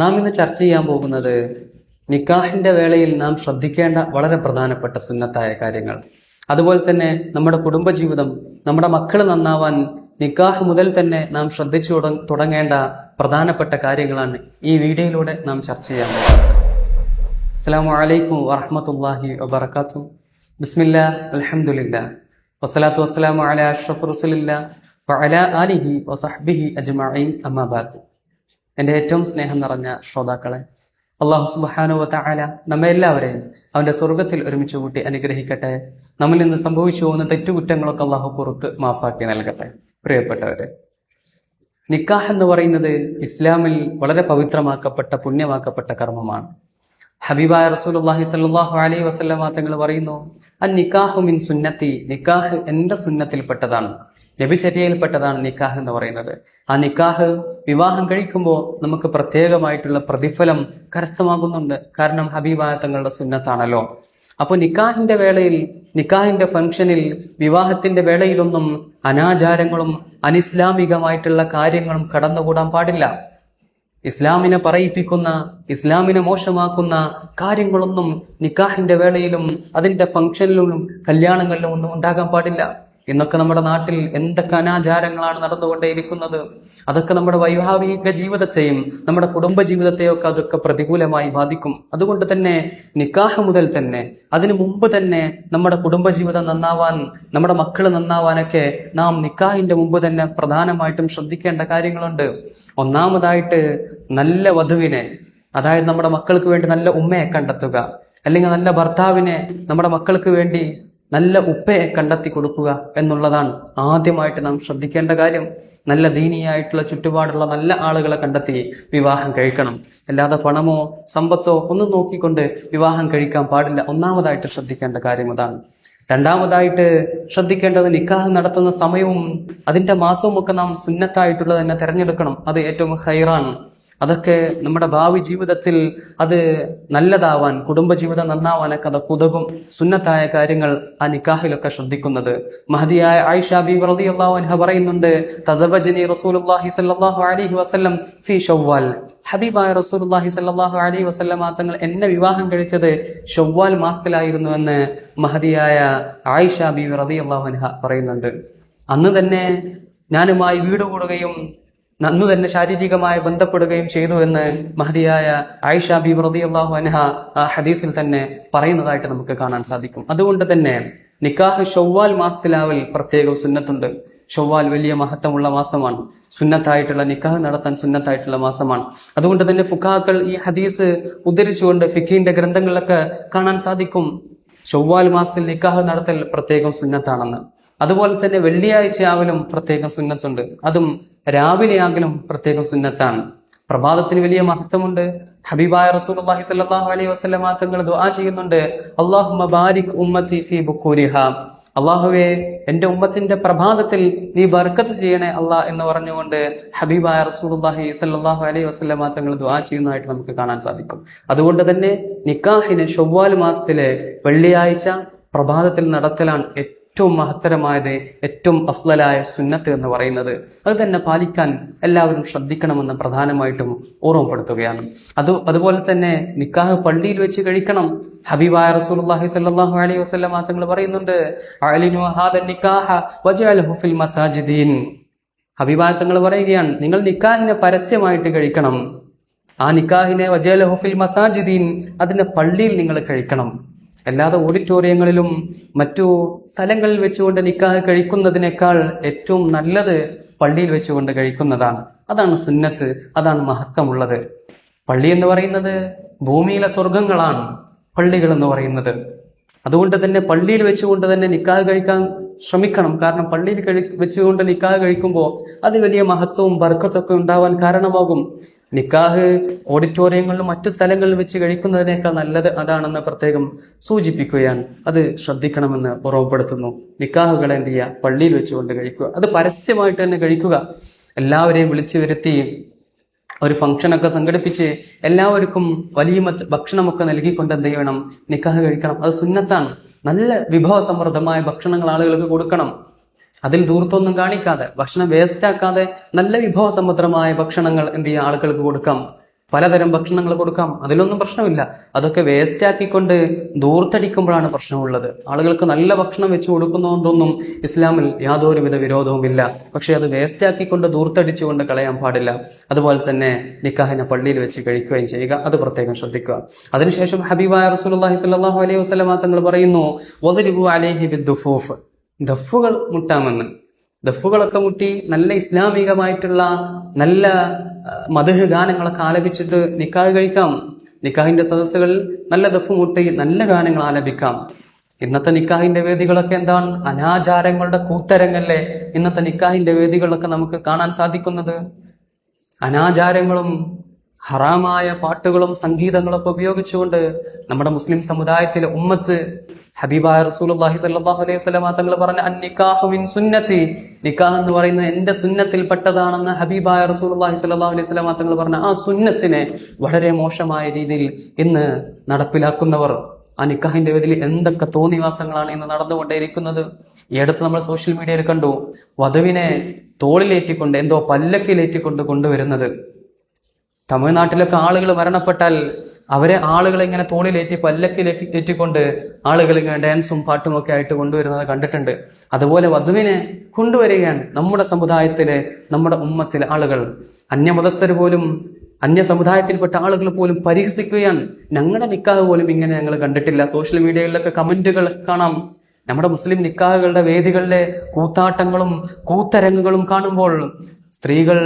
നാം ഇന്ന് ചർച്ച ചെയ്യാൻ പോകുന്നത് നിക്കാഹിന്റെ വേളയിൽ നാം ശ്രദ്ധിക്കേണ്ട വളരെ പ്രധാനപ്പെട്ട സുന്നത്തായ കാര്യങ്ങൾ, അതുപോലെ തന്നെ നമ്മുടെ കുടുംബജീവിതം, നമ്മുടെ മക്കൾ നന്നാവാൻ നിക്കാഹ് മുതൽ തന്നെ നാം ശ്രദ്ധിച്ചു തുടങ്ങേണ്ട പ്രധാനപ്പെട്ട കാര്യങ്ങളാണ് ഈ വീഡിയോയിലൂടെ നാം ചർച്ച ചെയ്യാൻ പോകുന്നത്. അസ്സലാമു അലൈക്കും വറഹ്മത്തുള്ളാഹി വബറകാതുഹു. ബിസ്മില്ലാഹ് അൽഹംദുലില്ലാഹ് വസ്സലാത്തു വസ്സലാമു അലാ അഷ്റഫി റസൂലില്ലാഹ് വഅലാ ആലിഹി വസഹ്ബിഹി അജ്മഈൻ അമ്മാ ബഅദ്. എൻ്റെ ഏറ്റവും സ്നേഹം നിറഞ്ഞ ശ്രോതാക്കളെ, അല്ലാഹു സുബ്ഹാനഹു വ തആല നമ്മെ എല്ലാവരെയും അവന്റെ സ്വർഗത്തിൽ ഒരുമിച്ച് കൂട്ടി അനുഗ്രഹിക്കട്ടെ. നമ്മിൽ നിന്ന് സംഭവിച്ചു പോകുന്ന തെറ്റുകുറ്റങ്ങളൊക്കെ അല്ലാഹു പുറത്ത് മാഫാക്കി നൽകട്ടെ. പ്രിയപ്പെട്ടവരെ, നിക്കാഹ് എന്ന് പറയുന്നത് ഇസ്ലാമിൽ വളരെ പവിത്രമാക്കപ്പെട്ട പുണ്യമാക്കപ്പെട്ട കർമ്മമാണ്. ഹബീബായ റസൂലുള്ളാഹി സ്വല്ലല്ലാഹു അലൈഹി വസല്ലമ തങ്ങൾ പറയുന്നു, അൻ നിക്കാഹു മിൻ സുന്നത്തി, നിക്കാഹ് എന്റെ സുന്നത്തിൽപ്പെട്ടതാണ്, നബിചര്യയിൽപ്പെട്ടതാണ് നിക്കാഹ് എന്ന് പറയുന്നത്. ആ നിക്കാഹ് വിവാഹം കഴിക്കുമ്പോൾ നമുക്ക് പ്രത്യേകമായിട്ടുള്ള പ്രതിഫലം കരസ്ഥമാകുന്നുണ്ട്. കാരണം ഹബീബായ തങ്ങളുടെ സുന്നത്താണല്ലോ. അപ്പൊ നിക്കാഹിന്റെ വേളയിൽ, നിക്കാഹിന്റെ ഫംഗ്ഷനിൽ, വിവാഹത്തിന്റെ വേളയിലൊന്നും അനാചാരങ്ങളും അനിസ്ലാമികമായിട്ടുള്ള കാര്യങ്ങളും കടന്നുകൂടാൻ പാടില്ല. ഇസ്ലാമിനെ പറയിപ്പിക്കുന്ന, ഇസ്ലാമിനെ മോശമാക്കുന്ന കാര്യങ്ങളൊന്നും നിക്കാഹിന്റെ വേളയിലും അതിന്റെ ഫംഗ്ഷനിലും കല്യാണങ്ങളിലും ഒന്നും ഉണ്ടാകാൻ പാടില്ല. ഇന്നൊക്കെ നമ്മുടെ നാട്ടിൽ എന്തൊക്കെ അനാചാരങ്ങളാണ് നടന്നുകൊണ്ടേയിരിക്കുന്നത്. അതൊക്കെ നമ്മുടെ വൈവാഹിക ജീവിതത്തെയും നമ്മുടെ കുടുംബ ജീവിതത്തെയും ഒക്കെ അതൊക്കെ പ്രതികൂലമായി ബാധിക്കും. അതുകൊണ്ട് തന്നെ നിക്കാഹ് മുതൽ തന്നെ, അതിനു മുമ്പ് തന്നെ നമ്മുടെ കുടുംബജീവിതം നന്നാവാൻ, നമ്മുടെ മക്കൾ നന്നാവാനൊക്കെ നാം നിക്കാഹിന്റെ മുമ്പ് തന്നെ പ്രധാനമായിട്ടും ശ്രദ്ധിക്കേണ്ട കാര്യങ്ങളുണ്ട്. ഒന്നാമതായിട്ട് നല്ല വധുവിനെ, അതായത് നമ്മുടെ മക്കൾക്ക് വേണ്ടി നല്ല ഉമ്മയെ കണ്ടെത്തുക, അല്ലെങ്കിൽ നല്ല ഭർത്താവിനെ നമ്മുടെ മക്കൾക്ക് വേണ്ടി നല്ല ഉപ്പയെ കണ്ടെത്തി കൊടുക്കുക എന്നുള്ളതാണ് ആദ്യമായിട്ട് നാം ശ്രദ്ധിക്കേണ്ട കാര്യം. നല്ല ദീനിയായിട്ടുള്ള ചുറ്റുപാടുള്ള നല്ല ആളുകളെ കണ്ടെത്തി വിവാഹം കഴിക്കണം. അല്ലാതെ പണമോ സമ്പത്തോ ഒന്നും നോക്കിക്കൊണ്ട് വിവാഹം കഴിക്കാൻ പാടില്ല. ഒന്നാമതായിട്ട് ശ്രദ്ധിക്കേണ്ട കാര്യം അതാണ്. രണ്ടാമതായിട്ട് ശ്രദ്ധിക്കേണ്ടത്, നിക്കാഹ് നടത്തുന്ന സമയവും അതിന്റെ മാസവും ഒക്കെ നാം സുന്നത്തായിട്ടുള്ളത് തന്നെ തിരഞ്ഞെടുക്കണം. അത് ഏറ്റവും ഖൈറാണ്. അതൊക്കെ നമ്മുടെ ഭാവി ജീവിതത്തിൽ അത് നല്ലതാവാൻ, കുടുംബജീവിതം നന്നാവാനൊക്കെ അതൊക്കെ ഉതകും. സുന്നത്തായ കാര്യങ്ങൾ ആ നിക്കാഹിലൊക്കെ ശ്രദ്ധിക്കുന്നത്. മഹദിയായ ആയിഷ ബീവി റളിയല്ലാഹു അൻഹ പറയുന്നുണ്ട്, തസവ്വജനി റസൂലുള്ളാഹി സ്വല്ലല്ലാഹു അലൈഹി വസല്ലം ഫീ ശവ്വാൽ, ഹബീബായ റസൂലുള്ളാഹി സ്വല്ലല്ലാഹു അലൈഹി വസല്ലം തങ്ങൾ എന്നെ വിവാഹം കഴിച്ചത് ശവ്വാൽ മാസത്തിലായിരുന്നു എന്ന് മഹദിയായ ആയിഷ ബീവി റളിയല്ലാഹു അൻഹ പറയുന്നുണ്ട്. അന്ന് തന്നെ ഞാനുമായി വീട് കൂടുകയും അന്ന് തന്നെ ശാരീരികമായി ബന്ധപ്പെടുകയും ചെയ്തു എന്ന് മഹദിയായ ആയിഷ ബീവി റളിയല്ലാഹു അൻഹ ആ ഹദീസിൽ തന്നെ പറയുന്നതായിട്ട് നമുക്ക് കാണാൻ സാധിക്കും. അതുകൊണ്ട് തന്നെ നിക്കാഹ് ശവ്വാൽ മാസത്തിലാവൽ പ്രത്യേക സുന്നത്തുണ്ട്. ശവ്വാൽ വലിയ മഹത്വമുള്ള മാസമാണ്. സുന്നത്തായിട്ടുള്ള നിക്കാഹ് നടത്താൻ സുന്നത്തായിട്ടുള്ള മാസമാണ്. അതുകൊണ്ട് തന്നെ ഫുഖാക്കൾ ഈ ഹദീസ് ഉദ്ധരിച്ചുകൊണ്ട് ഫിഖിന്റെ ഗ്രന്ഥങ്ങളിലൊക്കെ കാണാൻ സാധിക്കും, ശവ്വാൽ മാസത്തിൽ നിക്കാഹ് നടത്തൽ പ്രത്യേകം സുന്നത്താണെന്ന്. അതുപോലെ തന്നെ വെള്ളിയാഴ്ചയാവലും പ്രത്യേകം സുന്നത്തുണ്ട്. അതും രാവിലെയാകലും പ്രത്യേകം സുന്നത്താണ്. പ്രഭാതത്തിന് വലിയ മഹത്വമുണ്ട്. ഹബീബായ റസൂലുള്ളാഹി സ്വല്ലല്ലാഹു അലൈഹി വസല്ലമ തങ്ങൾ ദുആ ചെയ്യുന്നുണ്ട്, അല്ലാഹുമ്മ ബാരിക് ഉമ്മത്തി ഫീ ബുക്കൂരിഹാ, അല്ലാഹുവേ എന്റെ ഉമ്മത്തിന്റെ പ്രഭാതത്തിൽ നീ ബർക്കത്ത് ചെയ്യണേ അല്ലാ എന്ന് പറഞ്ഞുകൊണ്ട് ഹബീബായ റസൂലുള്ളാഹി സ്വല്ലല്ലാഹു അലൈഹി വസല്ലമ തങ്ങൾ ദുആ ചെയ്യുന്നതായിട്ട് നമുക്ക് കാണാൻ സാധിക്കും. അതുകൊണ്ട് തന്നെ നിക്കാഹിന് ശവ്വാൽ മാസത്തിലെ വെള്ളിയാഴ്ച പ്രഭാതത്തിൽ നടത്തലാണ് ഏറ്റവും മഹത്തരമായത്, ഏറ്റവും അഫ്ളലായ സുന്നത്ത് എന്ന് പറയുന്നത്. അത് തന്നെ പാലിക്കാൻ എല്ലാവരും ശ്രദ്ധിക്കണമെന്ന് പ്രധാനമായിട്ടും ഓർമ്മപ്പെടുത്തുകയാണ്. അതുപോലെ തന്നെ നിക്കാഹ് പള്ളിയിൽ വെച്ച് കഴിക്കണം. ഹബീബായ റസൂലുള്ളാഹി സ്വല്ലല്ലാഹു അലൈഹി വസല്ലം തങ്ങൾ പറയുന്നുണ്ട്, അഅ്ലിനു ഹാദ നിക്കാഹ വജഅൽഹു ഫിൽ മസാജിദീൻ, ഹബീബായ തങ്ങൾ പറയുകയാണ്, നിങ്ങൾ നിക്കാഹിനെ പരസ്യമായിട്ട് കഴിക്കണം. ആ നിക്കാഹിനെ വജഅൽഹു ഫിൽ മസാജിദീൻ, അതിനെ പള്ളിയിൽ നിങ്ങൾ കഴിക്കണം. അല്ലാതെ ഓഡിറ്റോറിയങ്ങളിലും മറ്റു സ്ഥലങ്ങളിൽ വെച്ചുകൊണ്ട് നിക്കാഹ് കഴിക്കുന്നതിനേക്കാൾ ഏറ്റവും നല്ലത് പള്ളിയിൽ വെച്ചുകൊണ്ട് കഴിക്കുന്നതാണ്. അതാണ് സുന്നത്ത്, അതാണ് മഹത്വമുള്ളത്. പള്ളി എന്ന് പറയുന്നത് ഭൂമിയിലെ സ്വർഗങ്ങളാണ് പള്ളികൾ എന്ന് പറയുന്നത്. അതുകൊണ്ട് തന്നെ പള്ളിയിൽ വെച്ചുകൊണ്ട് തന്നെ നിക്കാഹ് കഴിക്കാൻ ശ്രമിക്കണം. കാരണം പള്ളിയിൽ വെച്ചുകൊണ്ട് നിക്കാഹ് കഴിക്കുമ്പോൾ അത് വലിയ മഹത്വവും ബർക്കത്തൊക്കെ ഉണ്ടാവാൻ കാരണമാകും. നിക്കാഹ് ഓഡിറ്റോറിയങ്ങളിലും മറ്റു സ്ഥലങ്ങളിൽ വെച്ച് കഴിക്കുന്നതിനേക്കാൾ നല്ലത് അതാണെന്ന് പ്രത്യേകം സൂചിപ്പിക്കുകയാണ്. അത് ശ്രദ്ധിക്കണമെന്ന് ഓർമ്മപ്പെടുത്തുന്നു. നിക്കാഹുകൾ എന്ത് ചെയ്യുക, പള്ളിയിൽ വെച്ചുകൊണ്ട് കഴിക്കുക. അത് പരസ്യമായിട്ട് തന്നെ കഴിക്കുക. എല്ലാവരെയും വിളിച്ചു വരുത്തി ഒരു ഫംഗ്ഷനൊക്കെ സംഘടിപ്പിച്ച് എല്ലാവർക്കും വലിയ ഭക്ഷണമൊക്കെ നൽകിക്കൊണ്ട് എന്ത് ചെയ്യണം, നിക്കാഹ് കഴിക്കണം. അത് സുന്നത്താണ്. നല്ല വിഭവസമൃദ്ധമായ ഭക്ഷണങ്ങൾ ആളുകൾക്ക് കൊടുക്കണം. അതിൽ ദൂർത്തൊന്നും കാണിക്കാതെ, ഭക്ഷണം വേസ്റ്റ് ആക്കാതെ നല്ല വിഭവസമൃദ്ധമായ ഭക്ഷണങ്ങൾ എന്ത് ചെയ്യാം, ആളുകൾക്ക് കൊടുക്കാം. പലതരം ഭക്ഷണങ്ങൾ കൊടുക്കാം, അതിലൊന്നും പ്രശ്നമില്ല. അതൊക്കെ വേസ്റ്റ് ആക്കിക്കൊണ്ട് ദൂർത്തടിക്കുമ്പോഴാണ് പ്രശ്നമുള്ളത്. ആളുകൾക്ക് നല്ല ഭക്ഷണം വെച്ച് കൊടുക്കുന്നതുകൊണ്ടൊന്നും ഇസ്ലാമിൽ യാതൊരുവിധ വിരോധവുമില്ല. പക്ഷെ അത് വേസ്റ്റ് ആക്കിക്കൊണ്ട് ദൂർത്തടിച്ചുകൊണ്ട് കളയാൻ പാടില്ല. അതുപോലെ തന്നെ നിക്കാഹിനെ പള്ളിയിൽ വെച്ച് കഴിക്കുകയും ചെയ്യുക, അത് പ്രത്യേകം ശ്രദ്ധിക്കുക. അതിനുശേഷം ഹബീബായ റസൂലുള്ളാഹി സ്വല്ലല്ലാഹു അലൈഹി വസല്ലമ തങ്ങൾ പറയുന്നു, വദ്രിബു അലൈഹി ബിദ്ദുഫൂഫ്, ദഫുകൾ മുട്ടാമെന്ന്. ദഫുകളൊക്കെ മുട്ടി നല്ല ഇസ്ലാമികമായിട്ടുള്ള നല്ല മദ്ഹ് ഗാനങ്ങളൊക്കെ ആലപിച്ചിട്ട് നിക്കാഹ് കഴിക്കാം. നിക്കാഹിന്റെ സദസ്സുകളിൽ നല്ല ദഫ് മുട്ടി നല്ല ഗാനങ്ങൾ ആലപിക്കാം. ഇന്നത്തെ നിക്കാഹിന്റെ വേദികളൊക്കെ എന്താണ്? അനാചാരങ്ങളുടെ കൂത്തരങ്ങല്ലേ ഇന്നത്തെ നിക്കാഹിന്റെ വേദികളിലൊക്കെ നമുക്ക് കാണാൻ സാധിക്കുന്നത്. അനാചാരങ്ങളും ഹറാമായ പാട്ടുകളും സംഗീതങ്ങളൊക്കെ ഉപയോഗിച്ചുകൊണ്ട് നമ്മുടെ മുസ്ലിം സമുദായത്തിലെ ഉമ്മത്ത് ഹബീബായ റസൂലുള്ളാഹി സ്വല്ലല്ലാഹു അലൈഹി വസല്ലമ തങ്ങൾ പറഞ്ഞ അന്നിക്കാഹു മിൻ സുന്നത്തി, നിക്കാഹ് എന്ന് പറയുന്നത് എന്റെ സുന്നത്തിൽ പെട്ടതാണെന്ന് ഹബീബായ റസൂലുള്ളാഹി സ്വല്ലല്ലാഹു അലൈഹി വസല്ലമ തങ്ങൾ പറഞ്ഞ ആ സുന്നത്തിനെ വളരെ മോശമായ രീതിയിൽ ഇന്ന് നടപ്പിലാക്കുന്നവർ, ആ നിക്കാഹിന്റെ വേദിയിൽ എന്തൊക്കെ തോന്നിവാസങ്ങളാണ് ഇന്ന് നടന്നുകൊണ്ടേയിരിക്കുന്നത്. ഈ അടുത്ത് നമ്മൾ സോഷ്യൽ മീഡിയയിൽ കണ്ടു, വധുവിനെ തോളിലേറ്റിക്കൊണ്ട് എന്തോ പല്ലക്കിലേറ്റിക്കൊണ്ട് കൊണ്ടുവരുന്നത്. തമിഴ്നാട്ടിലൊക്കെ ആളുകൾ മരണപ്പെട്ടാൽ അവരെ ആളുകൾ ഇങ്ങനെ തോളിലേറ്റി പല്ലക്കിലേറ്റിക്കൊണ്ട് ആളുകൾ ഇങ്ങനെ ഡാൻസും പാട്ടും ഒക്കെ ആയിട്ട് കൊണ്ടുവരുന്നത് കണ്ടിട്ടുണ്ട്. അതുപോലെ വധുവിനെ കൊണ്ടുവരികയാണ് നമ്മുടെ സമുദായത്തിലെ, നമ്മുടെ ഉമ്മത്തിലെ ആളുകൾ. അന്യമതസ്ഥർ പോലും, അന്യ സമുദായത്തിൽപ്പെട്ട ആളുകൾ പോലും പരിഹസിക്കുകയാണ്. ഞങ്ങളുടെ നിക്കാഹ് പോലും ഇങ്ങനെ ഞങ്ങൾ കണ്ടിട്ടില്ല. സോഷ്യൽ മീഡിയകളിലൊക്കെ കമന്റുകൾ കാണാം. നമ്മുടെ മുസ്ലിം നിക്കാഹുകളുടെ വേദികളിലെ കൂത്താട്ടങ്ങളും കൂത്തരങ്ങുകളും കാണുമ്പോൾ സ്ത്രീകൾ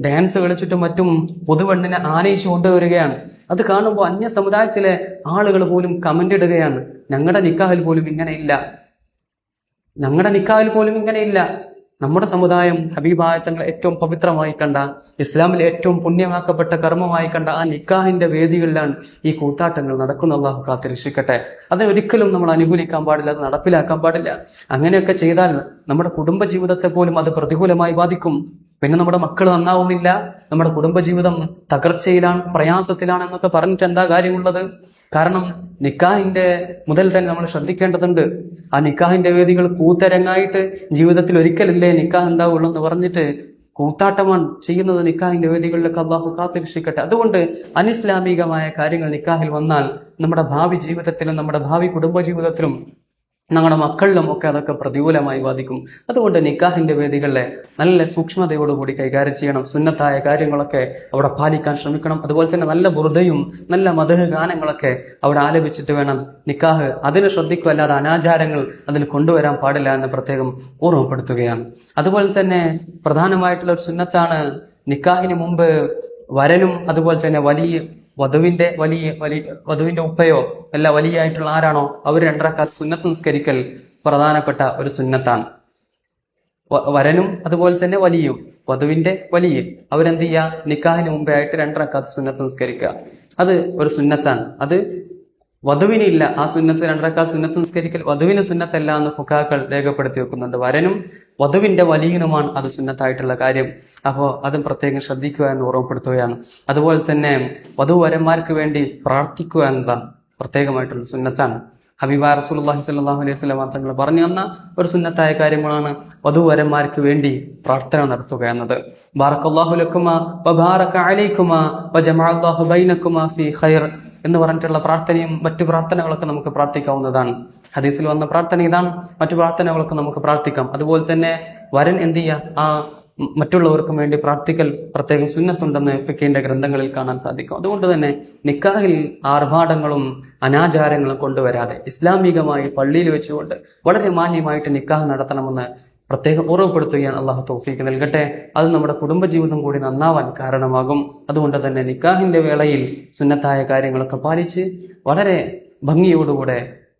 ഡാൻസ് കളിച്ചിട്ടും മറ്റും പുതുവെണ്ണിനെ ആനയിച്ചു കൊണ്ടുവരികയാണ്. അത് കാണുമ്പോൾ അന്യ സമുദായത്തിലെ ആളുകൾ പോലും കമന്റ് ഇടുകയാണ്, ഞങ്ങളുടെ നിക്കാഹിൽ പോലും ഇങ്ങനെയില്ല, ഞങ്ങളുടെ നിക്കാഹിൽ പോലും ഇങ്ങനെയില്ല. നമ്മുടെ സമുദായം ഹബീബായ തങ്ങൾ ഏറ്റവും പവിത്രമായി കണ്ട, ഇസ്ലാമിൽ ഏറ്റവും പുണ്യമാക്കപ്പെട്ട കർമ്മമായി കണ്ട ആ നിക്കാഹിന്റെ വേദികളിലാണ് ഈ കൂത്താട്ടങ്ങൾ നടക്കുന്ന. അള്ളാഹു കാത്തിരക്ഷിക്കട്ടെ. അതിനൊരിക്കലും നമ്മൾ അനുകൂലിക്കാൻ പാടില്ല, അത് നടപ്പിലാക്കാൻ പാടില്ല. അങ്ങനെയൊക്കെ ചെയ്താൽ നമ്മുടെ കുടുംബ ജീവിതത്തെ പോലും അത് പ്രതികൂലമായി ബാധിക്കും. പിന്നെ നമ്മുടെ മക്കൾ നന്നാവുന്നില്ല, നമ്മുടെ കുടുംബജീവിതം തകർച്ചയിലാണ്, പ്രയാസത്തിലാണ് എന്നൊക്കെ പറഞ്ഞിട്ട് എന്താ കാര്യമുള്ളത്? കാരണം നിക്കാഹിന്റെ മുതൽ തന്നെ നമ്മൾ ശ്രദ്ധിക്കേണ്ടതുണ്ട്. ആ നിക്കാഹിന്റെ വേദികൾ കൂത്തരങ്ങായിട്ട് ജീവിതത്തിൽ ഒരിക്കലല്ലേ നിക്കാഹ് ഉണ്ടാവുള്ളൂ എന്ന് പറഞ്ഞിട്ട് കൂത്താട്ടമാണ് ചെയ്യുന്നത് നിക്കാഹിന്റെ വേദികളിലൊക്കെ. അള്ളാഹു കാത്തിരക്ഷിക്കട്ടെ. അതുകൊണ്ട് അനിസ്ലാമികമായ കാര്യങ്ങൾ നിക്കാഹിൽ വന്നാൽ നമ്മുടെ ഭാവി ജീവിതത്തിലും നമ്മുടെ ഭാവി കുടുംബജീവിതത്തിലും നമ്മുടെ മക്കളിലും ഒക്കെ അതൊക്കെ പ്രതികൂലമായി ബാധിക്കും. അതുകൊണ്ട് നിക്കാഹിന്റെ വേദികളിലെ നല്ല സൂക്ഷ്മതയോടുകൂടി കൈകാര്യം ചെയ്യണം. സുന്നത്തായ കാര്യങ്ങളൊക്കെ അവിടെ പാലിക്കാൻ ശ്രമിക്കണം. അതുപോലെ തന്നെ നല്ല ബുർദയും നല്ല മദ്ഹ് ഗാനങ്ങളൊക്കെ അവിടെ ആലപിച്ചിട്ട് വേണം നിക്കാഹ്. അതിന് ശ്രദ്ധിക്കുക, അല്ലാതെ അനാചാരങ്ങൾ അതിൽ കൊണ്ടുവരാൻ പാടില്ല എന്ന് പ്രത്യേകം ഓർമ്മപ്പെടുത്തുകയാണ്. അതുപോലെ തന്നെ പ്രധാനമായിട്ടുള്ള ഒരു സുന്നത്താണ് നിക്കാഹിന് മുമ്പ് വരനും അതുപോലെ തന്നെ വധുവിന്റെ ഉപ്പയോ അല്ല വലിയായിട്ടുള്ള ആരാണോ അവർ 2 റക്അത്ത് സുന്നത്ത് നിസ്കരിക്കൽ പ്രധാനപ്പെട്ട ഒരു സുന്നത്താണ്. വരനും അതുപോലെ തന്നെ വലിയും, വധുവിന്റെ വലിയ അവരെന്ത് ചെയ്യുക, നിക്കാഹിന് മുമ്പേ ആയിട്ട് 2 റക്അത്ത് സുന്നത്ത് നിസ്കരിക്കുക. അത് ഒരു സുന്നത്താണ്. അത് വധുവിനില്ല ആ സുന്നത്ത്. 2 റക്അത്ത് സുന്നത്ത് നിസ്കരിക്കൽ വധുവിന് സുന്നത്തല്ല എന്ന് ഫുഖാക്കൾ രേഖപ്പെടുത്തി വെക്കുന്നുണ്ട്. വരനും വധുവിന്റെ വലിയനുമാണ് അത് സുന്നത്തായിട്ടുള്ള കാര്യം. അപ്പോൾ അതും പ്രത്യേകം ശ്രദ്ധിക്കുക എന്ന് ഓർമ്മപ്പെടുത്തുകയാണ്. അതുപോലെ തന്നെ വധുവരന്മാർക്ക് വേണ്ടി പ്രാർത്ഥിക്കുക എന്നതാണ് പ്രത്യേകമായിട്ടുള്ള സുന്നത്താണ്. ഹബീബായ റസൂലുള്ളാഹി സ്വല്ലല്ലാഹു അലൈഹി വസല്ലം തങ്ങൾ പറഞ്ഞു തന്ന ഒരു സുന്നത്തായ കാര്യങ്ങളാണ് വധുവരന്മാർക്ക് വേണ്ടി പ്രാർത്ഥന നടത്തുക എന്നത്. ബാറക്കല്ലാഹു ലക്കുമാ വബാറക അലൈക്കുമാ വജമഅല്ലാഹു ബൈനക്കുമാ ഫീ ഖൈർ എന്ന് പറഞ്ഞിട്ടുള്ള പ്രാർത്ഥനയും മറ്റു പ്രാർത്ഥനകളൊക്കെ നമുക്ക് പ്രാർത്ഥിക്കാവുന്നതാണ്. ഹദീസിൽ വന്ന പ്രാർത്ഥന ഇതാണ്. മറ്റു പ്രാർത്ഥനകളൊക്കെ നമുക്ക് പ്രാർത്ഥിക്കാം. അതുപോലെ തന്നെ വരൻ എന്ത് ചെയ്യുക, ആ മറ്റുള്ളവർക്കും വേണ്ടി പ്രാർത്ഥിക്കൽ പ്രത്യേകം സുന്നത്തുണ്ടെന്ന് ഫിഖിന്റെ ഗ്രന്ഥങ്ങളിൽ കാണാൻ സാധിക്കും. അതുകൊണ്ട് തന്നെ നിക്കാഹിൽ ആർഭാടങ്ങളും അനാചാരങ്ങളും കൊണ്ടുവരാതെ ഇസ്ലാമികമായി പള്ളിയിൽ വെച്ചുകൊണ്ട് വളരെ മാന്യമായിട്ട് നിക്കാഹ് നടത്തണമെന്ന് പ്രത്യേകം ഓർമ്മപ്പെടുത്തുകയാണ്. അള്ളാഹു തൗഫീഖ് നൽകട്ടെ. അത് നമ്മുടെ കുടുംബജീവിതം കൂടി നന്നാവാൻ കാരണമാകും. അതുകൊണ്ട് തന്നെ നിക്കാഹിന്റെ വേളയിൽ സുന്നത്തായ കാര്യങ്ങളൊക്കെ പാലിച്ച് വളരെ ഭംഗിയോടുകൂടെ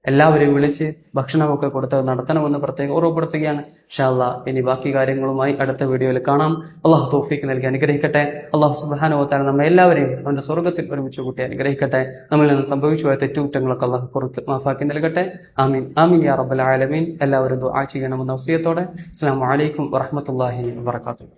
എല്ലാവരെയും വിളിച്ച് ഭക്ഷണമൊക്കെ കൊടുത്ത് നടത്തണമെന്ന് പ്രത്യേകം ഓർമ്മപ്പെടുത്തുകയാണ്. ഇൻഷാ അല്ലാഹ് ഇനി ബാക്കി കാര്യങ്ങളുമായി അടുത്ത വീഡിയോയിൽ കാണാം. അള്ളാഹു തൗഫീഖ് നൽകി അനുഗ്രഹിക്കട്ടെ. അള്ളാഹു സുബ്ഹാനഹു വ തആല നമ്മെ എല്ലാവരെയും അവന്റെ സ്വർഗ്ഗത്തിൽ ഒരുമിച്ച് കൂട്ടി അനുഗ്രഹിക്കട്ടെ. നമ്മളിൽ നിന്ന് സംഭവിച്ചു പോയ തെറ്റുകുറ്റങ്ങളൊക്കെ അള്ളാഹു പുറത്ത് മാഫാക്കി നൽകട്ടെ. ആമീൻ ആമീൻ യാ റബ്ബൽ ആലമീൻ. എല്ലാവരും ദുആ ചെയ്യണമെന്ന വസിയത്തോടെ അസ്സലാമു അലൈക്കും വറഹ്മത്തുള്ളാഹി വബറകാതുഹു.